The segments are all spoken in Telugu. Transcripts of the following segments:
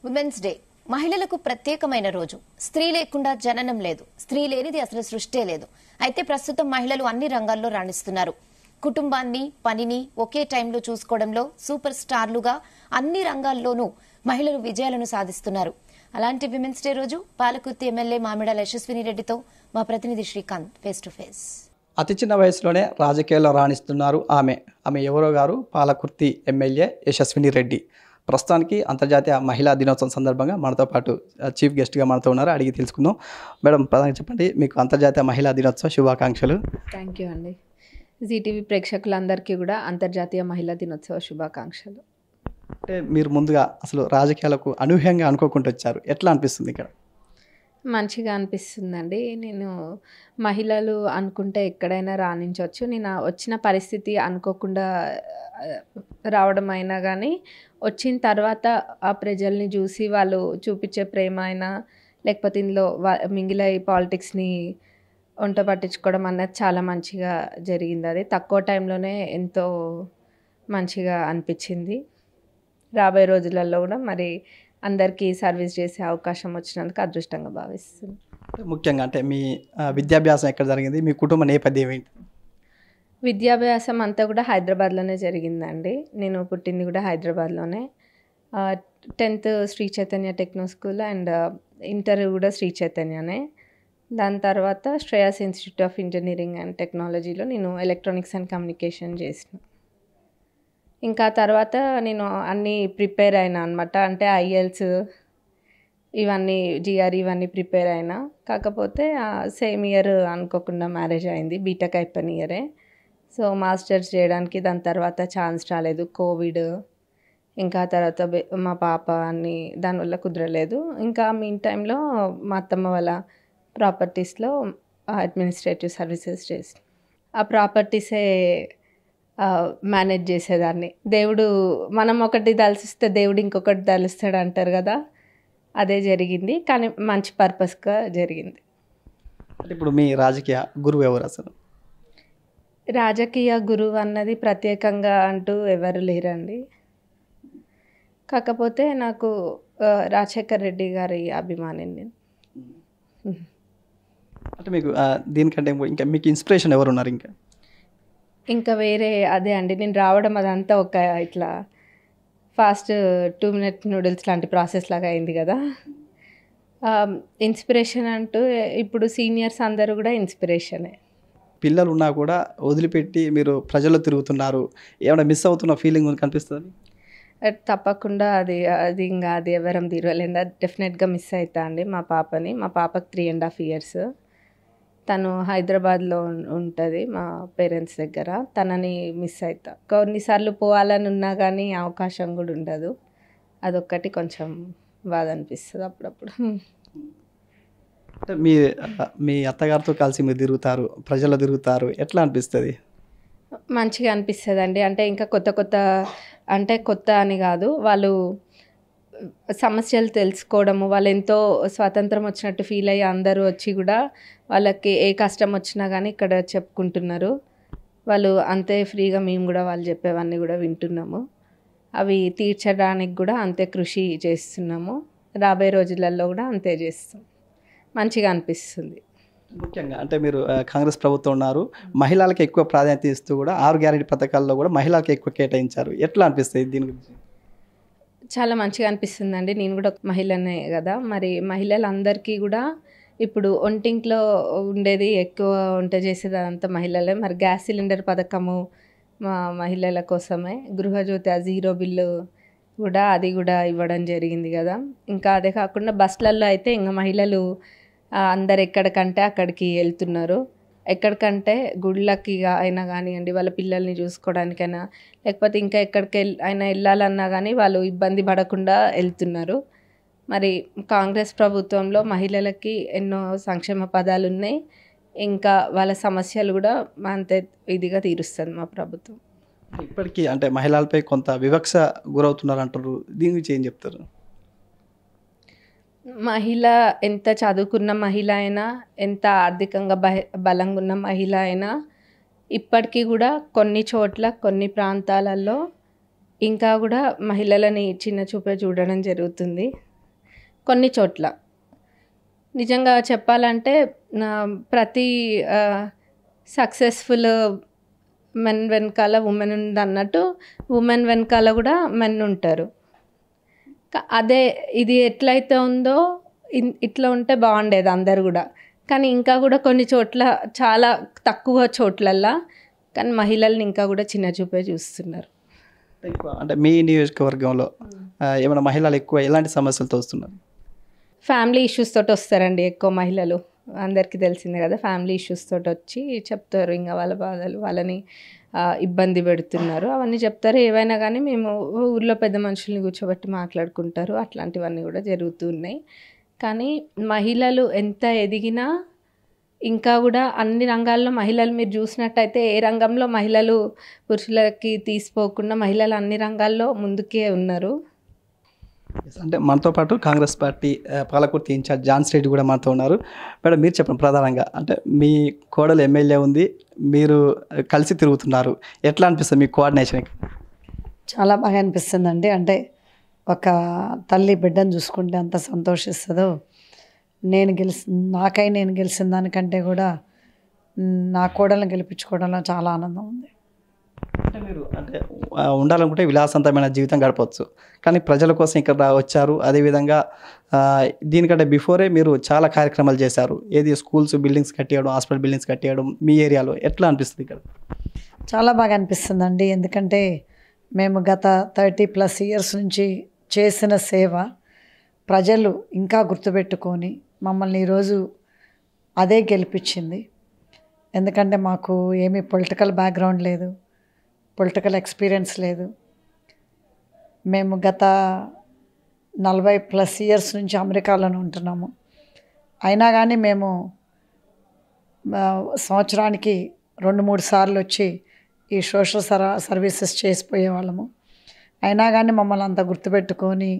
ఉమెన్స్ డే మహిళలకు ప్రత్యేకమైన రోజు. స్త్రీ లేకుండా జననం లేదు, స్త్రీ లేనిది అసలు సృష్టే లేదు. అయితే ప్రస్తుతం మహిళలు అన్ని రంగాల్లో రాణిస్తున్నారు. కుటుంబాన్ని, పనిని ఒకే టైంలో చూసుకోవడంలో సూపర్ స్టార్లుగా అన్ని రంగాల్లోనూ మహిళలు విజయాలను సాధిస్తున్నారు. అలాంటి విమెన్స్ డే రోజు పాలకుర్తి ఎమ్మెల్యే మామిడాల యశస్విని రెడ్డితో మా ప్రతినిధి శ్రీకాంత్ ఫేస్ టు ఫేస్. అతి చిన్న వయసులోనే రాజకీయాల్లో రాణిస్తున్నారు ఆమె ఎవరో గారు పాలకుర్తి ఎమ్మెల్యే యశస్విని రెడ్డి. ప్రస్తుతానికి అంతర్జాతీయ మహిళా దినోత్సవం సందర్భంగా మనతో పాటు చీఫ్ గెస్ట్గా మనతో ఉన్నారు. అడిగి తెలుసుకుందాం. మేడం, ప్రధానంగా చెప్పండి, మీకు అంతర్జాతీయ మహిళా దినోత్సవ శుభాకాంక్షలు. థ్యాంక్ యూ అండి. జీటీవీ ప్రేక్షకులందరికీ కూడా అంతర్జాతీయ మహిళా దినోత్సవ శుభాకాంక్షలు. అంటే మీరు ముందుగా అసలు రాజకీయాలకు అనూహ్యంగా అనుకోకుండా వచ్చారు, ఎట్లా అనిపిస్తుంది ఇక్కడ? మంచిగా అనిపిస్తుందండి. నేను మహిళలు అనుకుంటే ఎక్కడైనా రాణించవచ్చు. నేను వచ్చిన పరిస్థితి అనుకోకుండా రావడం అయినా కానీ వచ్చిన తర్వాత ఆ ప్రజల్ని చూసి వాళ్ళు చూపించే ప్రేమ అయినా లేకపోతే ఇందులో మింగిలై పాలిటిక్స్ని వంట పట్టించుకోవడం అన్నది చాలా మంచిగా జరిగింది. అది తక్కువ టైంలోనే ఎంతో మంచిగా అనిపించింది. రాబోయే రోజులలో కూడా మరి అందరికీ సర్వీస్ చేసే అవకాశం వచ్చినందుకు అదృష్టంగా భావిస్తుంది. ముఖ్యంగా అంటే మీ విద్యాభ్యాసం ఎక్కడ జరిగింది, మీ కుటుంబ నేపథ్యం ఏంటి? విద్యాభ్యాసం అంతా కూడా హైదరాబాద్లోనే జరిగిందండి. నేను పుట్టింది కూడా హైదరాబాద్లోనే. 10th Sri Chaitanya techno school and inter కూడా శ్రీ చైతన్యనే. దాని తర్వాత Shreyas institute of engineering and టెక్నాలజీలో నేను ఎలక్ట్రానిక్స్ అండ్ కమ్యూనికేషన్ చేసిన. ఇంకా తర్వాత నేను అన్నీ ప్రిపేర్ అయినా అనమాట. అంటే ఐఎల్స్ ఇవన్నీ జిఆర్ ఇవన్నీ ప్రిపేర్ అయినా. కాకపోతే సేమ్ ఇయర్ అనుకోకుండా మ్యారేజ్ అయింది. బీటెక్ అయిపోయిన ఇయరే. సో మాస్టర్స్ చేయడానికి దాని తర్వాత ఛాన్స్ రాలేదు, కోవిడ్. ఇంకా తర్వాత మా పాప అన్నీ దానివల్ల కుదరలేదు. ఇంకా మీన్ టైంలో మా అత్తమ్మ వాళ్ళ ప్రాపర్టీస్లో అడ్మినిస్ట్రేటివ్ సర్వీసెస్ చేసి ఆ ప్రాపర్టీసే మేనేజ్ చేసేదాన్ని. దేవుడు మనం ఒకటి తలుస్తే దేవుడు ఇంకొకటి తలుస్తాడు అంటారు కదా, అదే జరిగింది. కానీ మంచి పర్పస్గా జరిగింది. అంటే ఇప్పుడు మీ రాజకీయ గురువు ఎవరు అసలు? రాజకీయ గురువు అన్నది ప్రత్యేకంగా అంటూ ఎవరు లేరండి. కాకపోతే నాకు రాజశేఖర్ రెడ్డి గారి అభిమాని నేను. అంటే మీకు దీనికంటే ఇంకా మీకు ఇన్స్పిరేషన్ ఎవరు ఉన్నారు? ఇంకా వేరే అదే అండి, నేను రావడం అదంతా ఒక ఇట్లా ఫాస్ట్ 2 minute నూడిల్స్ లాంటి ప్రాసెస్ లాగా అయింది కదా. ఇన్స్పిరేషన్ అంటూ ఇప్పుడు సీనియర్స్ అందరూ కూడా ఇన్స్పిరేషనే. పిల్లలు ఉన్నా కూడా వదిలిపెట్టి మీరు ప్రజల్లో తిరుగుతున్నారు, ఏమైనా మిస్ అవుతున్న ఫీలింగ్ కనిపిస్తుంది? తప్పకుండా అది ఇంకా అది ఎవరం తీరలేదు. డెఫినెట్గా మిస్ అవుతా అండి మా పాపని. మా పాపకి 3.5 years. తను హైదరాబాద్లో ఉంటుంది మా పేరెంట్స్ దగ్గర. తనని మిస్ అవుతా. కొన్నిసార్లు పోవాలని ఉన్నా కానీ అవకాశం కూడా ఉండదు. అదొక్కటి కొంచెం బాధ అనిపిస్తుంది అప్పుడప్పుడు. అంటే మీ అత్తగారితో కలిసి మీరు తిరుగుతారు, ప్రజల్లో తిరుగుతారు, ఎట్లా అనిపిస్తుంది? మంచిగా అనిపిస్తుంది అండి. అంటే ఇంకా కొత్త అని కాదు, వాళ్ళు సమస్యలు తెలుసుకోవడము, వాళ్ళు ఎంతో స్వాతంత్రం వచ్చినట్టు ఫీల్ అయ్యి అందరూ వచ్చి కూడా వాళ్ళకి ఏ కష్టం వచ్చినా కానీ ఇక్కడ చెప్పుకుంటున్నారు. వాళ్ళు అంతే ఫ్రీగా మేము కూడా వాళ్ళు చెప్పేవన్నీ కూడా వింటున్నాము. అవి తీర్చడానికి కూడా అంతే కృషి చేస్తున్నాము. రాబోయే రోజులలో కూడా అంతే చేస్తాం. మంచిగా అనిపిస్తుంది. ముఖ్యంగా అంటే మీరు కాంగ్రెస్ ప్రభుత్వం ఉన్నారు, మహిళలకు ఎక్కువ ప్రాధాన్యత ఇస్తూ కూడా 6 గ్యారెంటీ పథకాల్లో కూడా మహిళలకు ఎక్కువ కేటాయించారు, ఎట్లా అనిపిస్తుంది దీని గురించి? చాలా మంచిగా అనిపిస్తుందండి. నేను కూడా ఒక మహిళనే కదా, మరి మహిళలందరికీ కూడా ఇప్పుడు ఒంటింట్లో ఉండేది ఎక్కువ వంట చేసేది అంతా మహిళలే. మరి గ్యాస్ సిలిండర్ పథకము మా మహిళల కోసమే. గృహజ్యోతి 0 బిల్లు కూడా అది కూడా ఇవ్వడం జరిగింది కదా. ఇంకా అదే కాకుండా బస్సులలో అయితే ఇంకా మహిళలు అందరు ఎక్కడికంటే అక్కడికి వెళ్తున్నారు. ఎక్కడికంటే గుళ్ళకి అయినా కానివ్వండి, వాళ్ళ పిల్లల్ని చూసుకోవడానికైనా లేకపోతే ఇంకా ఎక్కడికి అయినా వెళ్ళాలన్నా కానీ వాళ్ళు ఇబ్బంది పడకుండా వెళ్తున్నారు. మరి కాంగ్రెస్ ప్రభుత్వంలో మహిళలకి ఎన్నో సంక్షేమ పదాలు ఉన్నాయి. ఇంకా వాళ్ళ సమస్యలు కూడా అంతే ఇదిగా తీరుస్తుంది మా ప్రభుత్వం. ఇప్పటికీ అంటే మహిళలపై కొంత వివక్ష గురవుతున్నారు అంటారు, దీని గురించి ఏం చెప్తారు? మహిళ ఎంత చదువుకున్న మహిళ అయినా, ఎంత ఆర్థికంగా బలంగా ఉన్న మహిళ అయినా ఇప్పటికీ కూడా కొన్ని చోట్ల కొన్ని ప్రాంతాలలో ఇంకా కూడా మహిళలని చిన్న చూపే చూడడం జరుగుతుంది. కొన్ని చోట్ల నిజంగా చెప్పాలంటే ప్రతి సక్సెస్ఫుల్ మెన్ వెనకాల ఉమెన్ ఉంది అన్నట్టు ఉమెన్ వెనకాల కూడా మెన్ ఉంటారు. అదే ఇది ఎట్లయితే ఉందో ఇట్లా ఉంటే బాగుండేది అందరు కూడా. కానీ ఇంకా కూడా కొన్ని చోట్ల, చాలా తక్కువ చోట్లల్లో కానీ మహిళల్ని ఇంకా కూడా చిన్న చూపే చూస్తున్నారు. అంటే మీ నియోజకవర్గంలో ఏమైనా మహిళలు ఎక్కువ ఎలాంటి సమస్యలతో వస్తున్నారు? ఫ్యామిలీ ఇష్యూస్ తోటి వస్తారండి ఎక్కువ మహిళలు. అందరికీ తెలిసిందే కదా, ఫ్యామిలీ ఇష్యూస్ తోటి వచ్చి చెప్తారు ఇంకా వాళ్ళ బాధలు, వాళ్ళని ఇబ్బంది పెడుతున్నారు అవన్నీ చెప్తారు. ఏవైనా కానీ మేము ఊర్లో పెద్ద మనుషుల్ని కూర్చోబెట్టి మాట్లాడుకుంటారు. అట్లాంటివన్నీ కూడా జరుగుతున్నాయి. కానీ మహిళలు ఎంత ఎదిగినా ఇంకా కూడా అన్ని రంగాల్లో మహిళలు మీరు చూసినట్టయితే ఏ రంగంలో మహిళలు పురుషులకి తీసిపోకుండా మహిళలు అన్ని రంగాల్లో ముందుకే ఉన్నారు. అంటే మనతో పాటు కాంగ్రెస్ పార్టీ పాలకుర్తి ఇన్ఛార్జ్ ఝాన్సీ రెడ్డి కూడా మనతో ఉన్నారు. మేడం, మీరు చెప్పండి ప్రధానంగా, అంటే మీ కోడలు ఎమ్మెల్యే ఉంది, మీరు కలిసి తిరుగుతున్నారు, ఎట్లా అనిపిస్తుంది మీ కోఆర్డినేషన్? చాలా బాగా అనిపిస్తుందండి. అంటే ఒక తల్లి బిడ్డను చూసుకుంటే అంత సంతోషిస్తుందో, నేను గెలిచిన దానికంటే కూడా నా కోడలను గెలిపించుకోవడంలో చాలా ఆనందం ఉంది. అంటే మీరు అంటే ఉండాలనుకుంటే విలాసవంతమైన జీవితం గడపవచ్చు, కానీ ప్రజల కోసం ఇక్కడ వచ్చారు. అదేవిధంగా దీనికంటే బిఫోరే మీరు చాలా కార్యక్రమాలు చేశారు. ఏది స్కూల్స్ బిల్డింగ్స్ కట్టేయడం, హాస్పిటల్ బిల్డింగ్స్ కట్టేయడం మీ ఏరియాలో ఎట్లా అనిపిస్తుంది ఇక్కడ? చాలా బాగా అనిపిస్తుందండి. ఎందుకంటే మేము గత 30+ ఇయర్స్ నుంచి చేసిన సేవ ప్రజలు ఇంకా గుర్తుపెట్టుకొని మమ్మల్ని ఈరోజు అదే గెలిపించింది. ఎందుకంటే మాకు ఏమీ పొలిటికల్ బ్యాక్గ్రౌండ్ లేదు, పొలిటికల్ ఎక్స్పీరియన్స్ లేదు. మేము గత 40+ ఇయర్స్ నుంచి అమెరికాలోనే ఉంటున్నాము. అయినా కానీ మేము సంవత్సరానికి 2-3 సార్లు వచ్చి ఈ సోషల్ సర్వీసెస్ చేసిపోయేవాళ్ళము. అయినా కానీ మమ్మల్ని అంత గుర్తుపెట్టుకొని,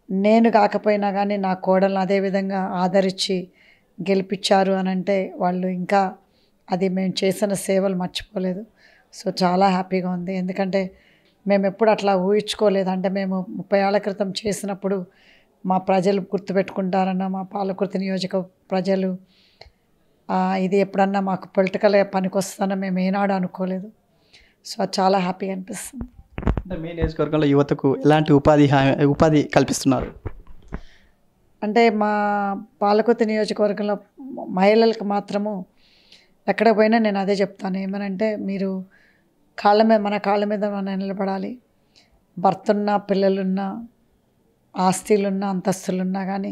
నేను కాకపోయినా కానీ నా కోడలను అదేవిధంగా ఆదరించి గెలిపించారు అని అంటే వాళ్ళు ఇంకా అది మేము చేసిన సేవలు మర్చిపోలేదు. సో చాలా హ్యాపీగా ఉంది. ఎందుకంటే మేము ఎప్పుడు అట్లా ఊహించుకోలేదు. అంటే మేము 30 ఏళ్ల క్రితం చేసినప్పుడు మా ప్రజలు గుర్తుపెట్టుకుంటారన్న, మా పాలకుర్తి నియోజక ప్రజలు ఇది ఎప్పుడన్నా మాకు పొలిటికల్ పనికి వస్తుందన్న మేము ఏనాడు అనుకోలేదు. సో చాలా హ్యాపీగా అనిపిస్తుంది. అంటే మీ నియోజకవర్గంలో యువతకు ఎలాంటి ఉపాధి కల్పిస్తున్నారు? అంటే మా పాలకుర్తి నియోజకవర్గంలో మహిళలకు మాత్రము ఎక్కడ పోయినా నేను అదే చెప్తాను. ఏమనంటే మీరు మన కాళ్ళ మీద మనం నిలబడాలి. భర్త ఉన్నా, పిల్లలున్నా, ఆస్తులున్నా, అంతస్తులున్నా కానీ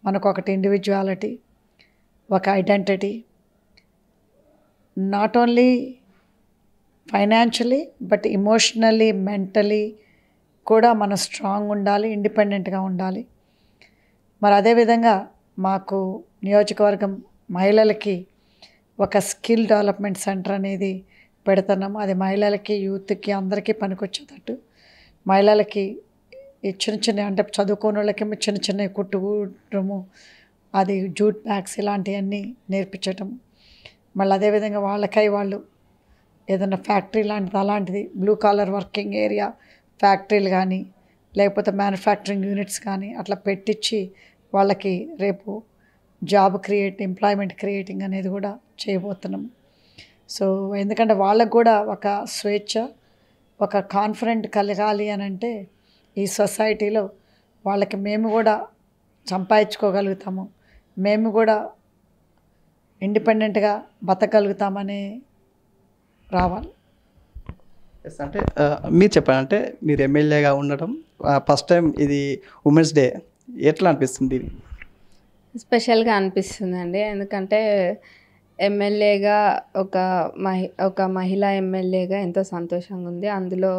మనకు ఒకటి ఇండివిజువాలిటీ, ఒక identity, not only financially but emotionally, mentally కూడా మనం స్ట్రాంగ్ ఉండాలి, ఇండిపెండెంట్గా ఉండాలి. మరి అదేవిధంగా మాకు నియోజకవర్గం మహిళలకి ఒక స్కిల్ డెవలప్మెంట్ సెంటర్ అనేది పెడుతున్నాము. అది మహిళలకి, యూత్కి అందరికీ పనికొచ్చేటట్టు, మహిళలకి ఈ చిన్న అంటే చదువుకోని వాళ్ళకి చిన్న కుట్టుకోవడము, అది జూట్ బ్యాగ్స్ ఇలాంటివన్నీ నేర్పించటము. మళ్ళీ అదేవిధంగా వాళ్ళు ఏదైనా ఫ్యాక్టరీ అలాంటిది బ్లూ కాలర్ వర్కింగ్ ఏరియా ఫ్యాక్టరీలు కానీ లేకపోతే మ్యానుఫ్యాక్చరింగ్ యూనిట్స్ కానీ అట్లా పెట్టించి వాళ్ళకి రేపు ఎంప్లాయ్మెంట్ క్రియేటింగ్ అనేది కూడా చేయబోతున్నాము. సో ఎందుకంటే వాళ్ళకు కూడా ఒక స్వేచ్ఛ, ఒక కాన్ఫిడెంట్ కలగాలి అని అంటే ఈ సొసైటీలో వాళ్ళకి మేము కూడా సంపాదించుకోగలుగుతాము, మేము కూడా ఇండిపెండెంట్గా బతకగలుగుతామని రావాలి. అంటే మీరు చెప్పండి, అంటే మీరు ఎమ్మెల్యేగా ఉండటం ఫస్ట్ టైం, ఇది ఉమెన్స్ డే ఎట్లా అనిపిస్తుంది? స్పెషల్గా అనిపిస్తుందండి. ఎందుకంటే ఎమ్మెల్యేగా ఒక మహిళా ఎమ్మెల్యేగా ఎంతో సంతోషంగా ఉంది. అందులో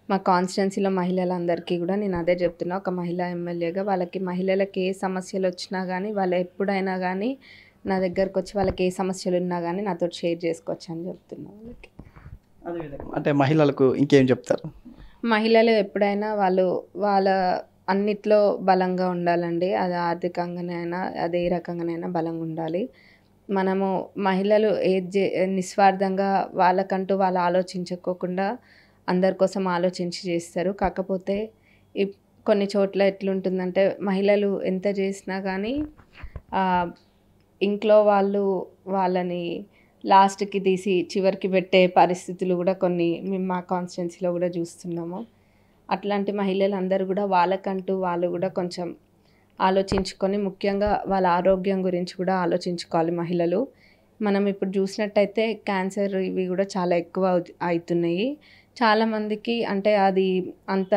మా కాన్స్టిట్యున్సీలో మహిళలందరికీ కూడా నేను అదే చెప్తున్నా, ఒక మహిళా ఎమ్మెల్యేగా మహిళలకి ఏ సమస్యలు వచ్చినా కానీ వాళ్ళు ఎప్పుడైనా కానీ నా దగ్గరకు వచ్చి వాళ్ళకి ఏ సమస్యలు ఉన్నా కానీ నాతో షేర్ చేసుకోవచ్చు అని చెప్తున్నా వాళ్ళకి. అదేవిధంగా అంటే మహిళలకు ఇంకేం చెప్తారు? మహిళలు ఎప్పుడైనా వాళ్ళ అన్నిట్లో బలంగా ఉండాలండి. అది ఆర్థికంగానైనా, అది ఏ రకంగానైనా బలంగా ఉండాలి. మనము మహిళలు నిస్వార్థంగా వాళ్ళకంటూ వాళ్ళు ఆలోచించుకోకుండా అందరి కోసం ఆలోచించి చేస్తారు. కాకపోతే కొన్ని చోట్ల ఎట్లుంటుందంటే మహిళలు ఎంత చేసినా కానీ ఇంట్లో వాళ్ళు వాళ్ళని లాస్ట్కి తీసి చివరికి పెట్టే పరిస్థితులు కూడా కొన్ని మేము మా కాన్స్టిట్యున్సీలో కూడా చూస్తున్నాము. అట్లాంటి మహిళలందరూ కూడా వాళ్ళకంటూ వాళ్ళు కూడా కొంచెం ఆలోచించుకొని ముఖ్యంగా వాళ్ళ ఆరోగ్యం గురించి కూడా ఆలోచించుకోవాలి మహిళలు. మనం ఇప్పుడు చూసినట్టయితే క్యాన్సర్ ఇవి కూడా చాలా ఎక్కువ అవుతున్నాయి. చాలామందికి అంటే అది అంత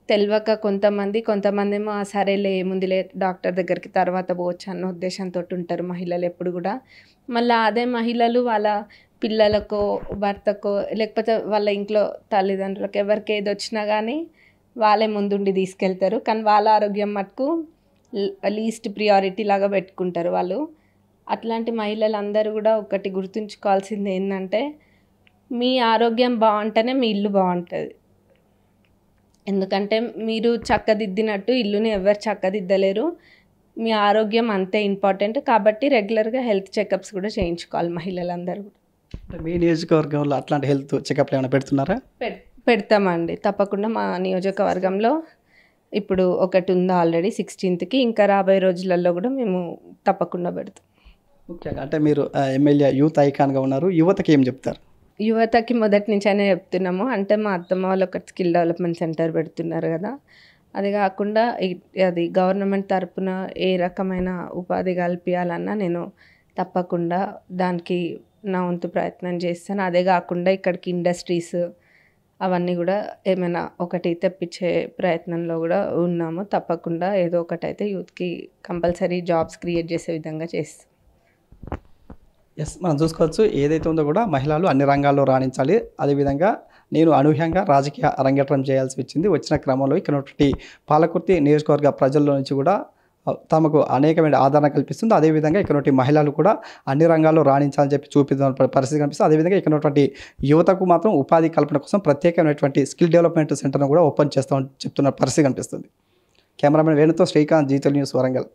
తెలియక కొంతమందేమో సరేలే ఏముందిలే డాక్టర్ దగ్గరికి తర్వాత పోవచ్చు అన్న ఉద్దేశంతో ఉంటారు మహిళలు ఎప్పుడు కూడా. మళ్ళీ అదే మహిళలు వాళ్ళ పిల్లలకో భర్తకో లేకపోతే వాళ్ళ ఇంట్లో తల్లిదండ్రులకు ఎవరికి ఏది వచ్చినా కానీ వాళ్ళే ముందుండి తీసుకెళ్తారు. కానీ వాళ్ళ ఆరోగ్యం మటుకు లీస్ట్ ప్రియారిటీ లాగా పెట్టుకుంటారు వాళ్ళు. అట్లాంటి మహిళలందరూ కూడా ఒకటి గుర్తుంచుకోవాల్సింది ఏంటంటే మీ ఆరోగ్యం బాగుంటేనే మీ ఇల్లు బాగుంటుంది. ఎందుకంటే మీరు చక్కదిద్దినట్టు ఇల్లుని ఎవరు చక్కదిద్దలేరు. మీ ఆరోగ్యం అంతే ఇంపార్టెంట్. కాబట్టి రెగ్యులర్గా హెల్త్ చెకప్స్ కూడా చేయించుకోవాలి మహిళలందరూ కూడా. అంటే మీ నియోజకవర్గంలో అట్లాంటి హెల్త్ చెకప్లు ఏమైనా పెడుతున్నారా? పెడతామండి తప్పకుండా. మా నియోజకవర్గంలో ఇప్పుడు ఒకటి ఉంది ఆల్రెడీ 16కి. ఇంకా రాబోయే రోజులలో కూడా మేము తప్పకుండా పెడతాం. ముఖ్యంగా అంటే మీరు ఎమ్మెల్యే యూత్ ఐకాన్గా ఉన్నారు, యువతకి ఏం చెప్తారు? యువతకి మొదటి నుంచి అయినా చెప్తున్నాము. అంటే మా అత్తమ్మ వాళ్ళు ఒక స్కిల్ డెవలప్మెంట్ సెంటర్ పెడుతున్నారు కదా, అది కాకుండా అది గవర్నమెంట్ తరపున ఏ రకమైన ఉపాధి కల్పించాలన్నా నేను తప్పకుండా దానికి నా వంతు ప్రయత్నం చేస్తాను. అదే కాకుండా ఇక్కడికి ఇండస్ట్రీస్ అవన్నీ కూడా ఏమైనా ఒకటి తెప్పించే ప్రయత్నంలో కూడా ఉన్నాము. తప్పకుండా ఏదో ఒకటి అయితే యూత్కి కంపల్సరీ జాబ్స్ క్రియేట్ చేసే విధంగా చేస్తాం. ఎస్, మనం చూసుకోవచ్చు ఏదైతే ఉందో కూడా మహిళలు అన్ని రంగాల్లో రాణించాలి. అదేవిధంగా నేను అనూహ్యంగా రాజకీయ అరంగేట్రం చేయాల్సి వచ్చింది. వచ్చిన క్రమంలో ఇక్కడ పాలకుర్తి నియోజకవర్గ ప్రజల్లో నుంచి కూడా తమకు అనేకమైన ఆదరణ కల్పిస్తుంది. అదేవిధంగా ఇక్కడ మహిళలు కూడా అన్ని రంగాల్లో రాణించాలని చెప్పి చూపిస్తున్న పరిస్థితి కనిపిస్తుంది. అదేవిధంగా ఇక్కడ యువతకు మాత్రం ఉపాధి కల్పన కోసం ప్రత్యేకమైనటువంటి స్కిల్ డెవలప్మెంట్ సెంటర్ను కూడా ఓపెన్ చేస్తామని చెప్తున్న పరిస్థితి కనిపిస్తుంది. కెమెరామెన్ వేణుతో శ్రీకాంత్, జీ తెలుగు న్యూస్, వరంగల్.